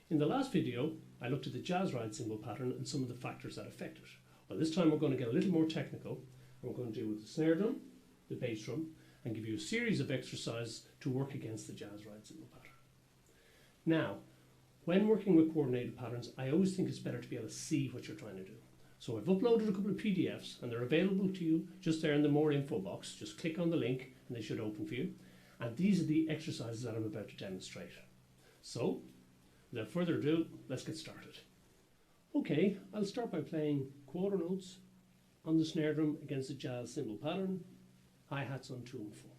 In the last video, I looked at the jazz ride cymbal pattern and some of the factors that affect it. Well, this time we're going to get a little more technical, and we're going to deal with the snare drum, the bass drum, and give you a series of exercises to work against the jazz ride cymbal pattern. Now, when working with coordinated patterns, I always think it's better to be able to see what you're trying to do. So I've uploaded a couple of PDFs, and they're available to you just there in the More Info box. Just click on the link, and they should open for you. And these are the exercises that I'm about to demonstrate. So, without further ado, let's get started. Okay, I'll start by playing quarter notes on the snare drum against the jazz cymbal pattern, hi-hats on 2 and 4.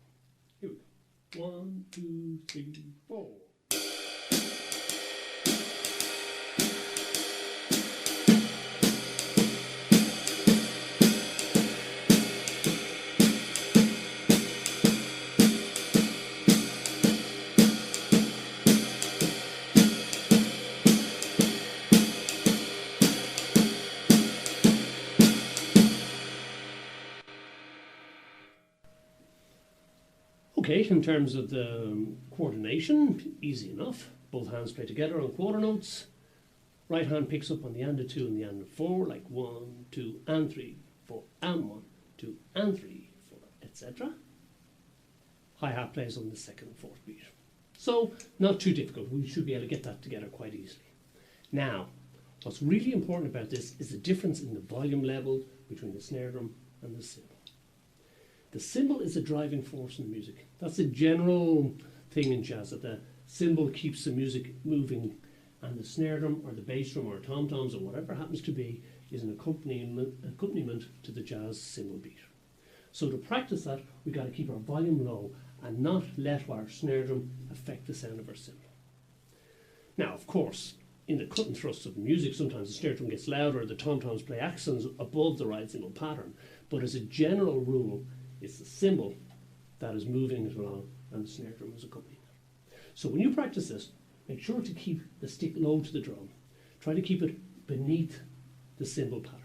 Here we go. 1, 2, 3, 4. Okay, in terms of the coordination, easy enough. Both hands play together on quarter notes. Right hand picks up on the and of 2 and the and of 4, like 1, 2, and 3, 4, and 1, 2, and 3, 4, etc. Hi-hat plays on the second and fourth beat. So, not too difficult. We should be able to get that together quite easily. Now, what's really important about this is the difference in the volume level between the snare drum and the cymbal. The cymbal is a driving force in the music. That's a general thing in jazz, that the cymbal keeps the music moving, and the snare drum or the bass drum or tom-toms or whatever it happens to be is an accompaniment to the jazz cymbal beat. So to practice that, we've got to keep our volume low and not let our snare drum affect the sound of our cymbal. Now, of course, in the cut and thrust of music, sometimes the snare drum gets louder, the tom-toms play accents above the ride cymbal pattern, but as a general rule, it's the cymbal that is moving it along and the snare drum is accompanying it. So when you practice this, make sure to keep the stick low to the drum. Try to keep it beneath the cymbal pattern.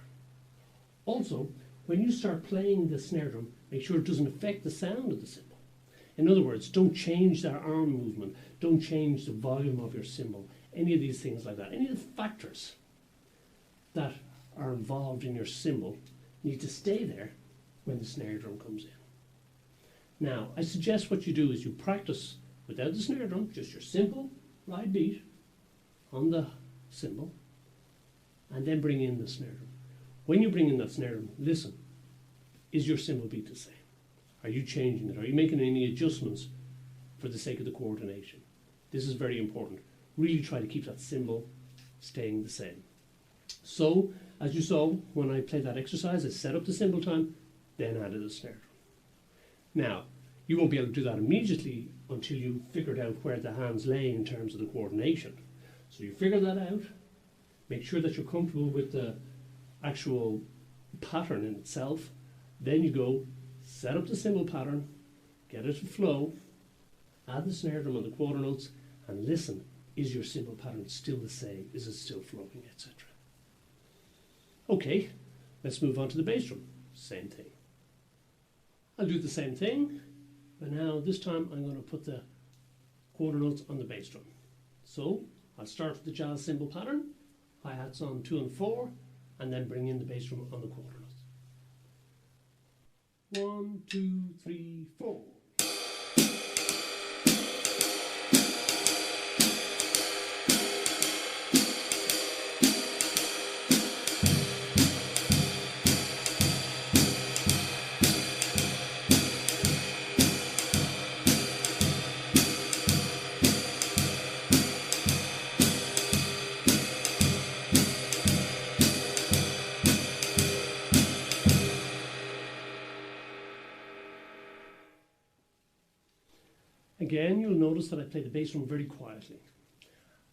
Also, when you start playing the snare drum, make sure it doesn't affect the sound of the cymbal. In other words, don't change their arm movement, don't change the volume of your cymbal, any of these things like that. Any of the factors that are involved in your cymbal need to stay there when the snare drum comes in. Now, I suggest what you do is you practice without the snare drum, just your simple ride beat on the cymbal, and then bring in the snare drum. When you bring in that snare drum, listen, is your cymbal beat the same? Are you changing it? Are you making any adjustments for the sake of the coordination? This is very important. Really try to keep that cymbal staying the same. So, as you saw, when I played that exercise, I set up the cymbal time, then added a snare drum. Now, you won't be able to do that immediately until you figured out where the hands lay in terms of the coordination. So you figure that out, make sure that you're comfortable with the actual pattern in itself, then you go set up the cymbal pattern, get it to flow, add the snare drum on the quarter notes, and listen, is your cymbal pattern still the same? Is it still flowing, etc.? Okay, let's move on to the bass drum. Same thing. I'll do the same thing, but now this time I'm going to put the quarter notes on the bass drum. So I'll start with the jazz cymbal pattern, hi-hats on 2 and 4, and then bring in the bass drum on the quarter notes. 1, 2, 3, 4. Again, you'll notice that I play the bass drum very quietly.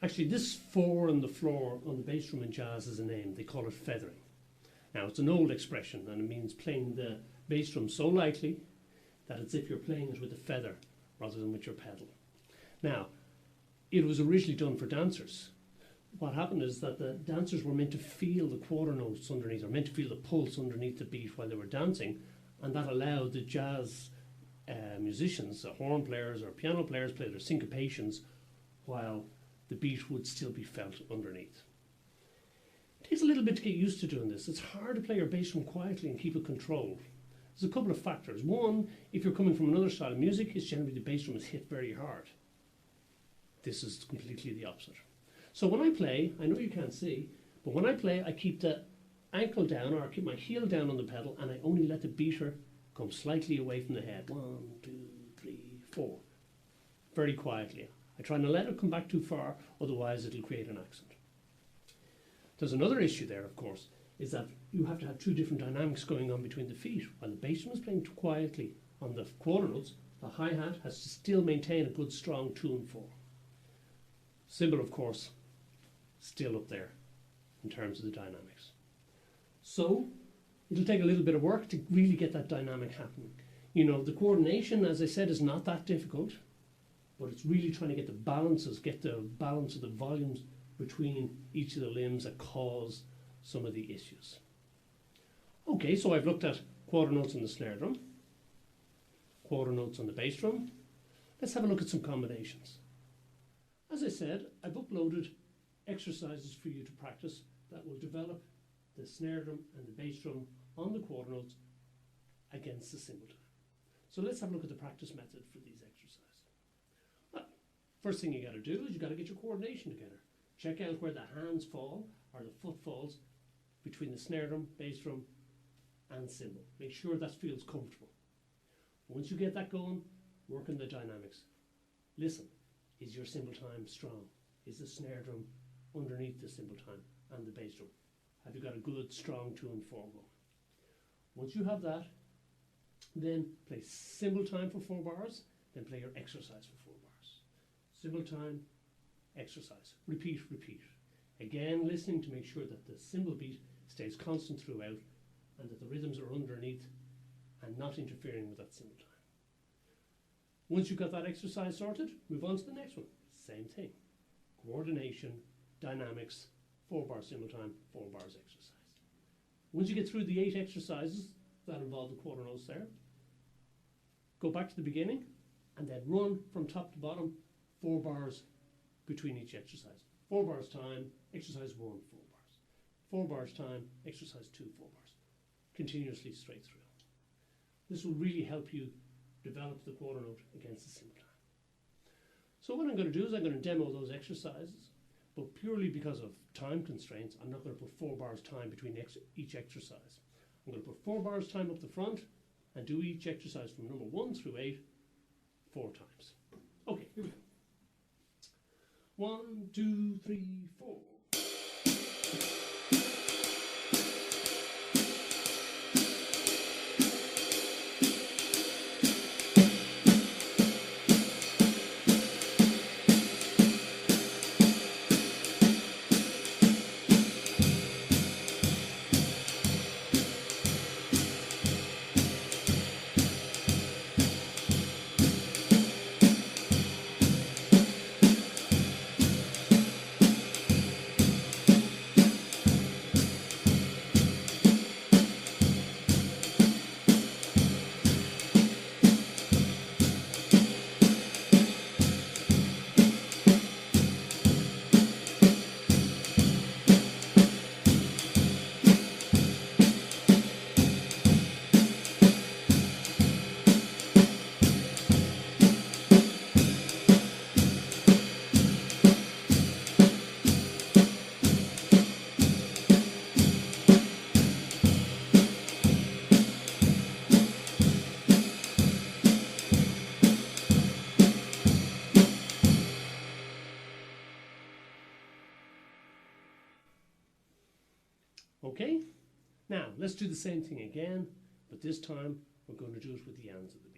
Actually, this 4 on the floor on the bass drum in jazz is a name. They call it feathering. Now, it's an old expression, and it means playing the bass drum so lightly that it's as if you're playing it with a feather rather than with your pedal. Now, it was originally done for dancers. What happened is that the dancers were meant to feel the quarter notes underneath, or meant to feel the pulse underneath the beat while they were dancing, and that allowed the jazz musicians, horn players or piano players, play their syncopations while the beat would still be felt underneath. It takes a little bit to get used to doing this. It's hard to play your bass drum quietly and keep it controlled. There's a couple of factors. One, if you're coming from another style of music, it's generally the bass drum is hit very hard. This is completely the opposite. So when I play, I know you can't see, but when I play, I keep the ankle down, or I keep my heel down on the pedal, and I only let the beater come slightly away from the head. 1, 2, 3, 4. Very quietly. I try not to let it come back too far, otherwise it'll create an accent. There's another issue there, of course, is that you have to have two different dynamics going on between the feet. While the bass drum is playing too quietly on the quarter notes, the hi-hat has to still maintain a good strong 2 and 4. Cymbal, of course, still up there in terms of the dynamics. So it'll take a little bit of work to really get that dynamic happening. You know, the coordination, as I said, is not that difficult, but it's really trying to get the balances, get the balance of the volumes between each of the limbs that cause some of the issues. Okay, so I've looked at quarter notes on the snare drum, quarter notes on the bass drum. Let's have a look at some combinations. As I said, I've uploaded exercises for you to practice that will develop the snare drum and the bass drum on the quarter notes against the cymbal time. So let's have a look at the practice method for these exercises. Well, first thing you got to do is you got to get your coordination together. Check out where the hands fall or the foot falls between the snare drum, bass drum and cymbal. Make sure that feels comfortable. Once you get that going, work on the dynamics. Listen, is your cymbal time strong? Is the snare drum underneath the cymbal time and the bass drum? Have you got a good strong 2 and 4 going? Once you have that, then play cymbal time for 4 bars, then play your exercise for 4 bars. Cymbal time, exercise. Repeat, repeat. Again, listening to make sure that the cymbal beat stays constant throughout and that the rhythms are underneath and not interfering with that cymbal time. Once you've got that exercise sorted, move on to the next one. Same thing. Coordination, dynamics, 4 bar cymbal time, 4 bars exercise. Once you get through the 8 exercises that involve the quarter notes there, go back to the beginning and then run from top to bottom 4 bars between each exercise. 4 bars time, exercise 1, 4 bars. 4 bars time, exercise 2, 4 bars. Continuously straight through. This will really help you develop the quarter note against the cymbal time. So what I'm going to do is I'm going to demo those exercises, but purely because of time constraints, I'm not going to put 4 bars time between each exercise. I'm going to put 4 bars time up the front and do each exercise from number 1 through 8 4 times. Okay, here we go. 1, 2, 3, 4. Okay, now let's do the same thing again, but this time we're going to do it with the ends of the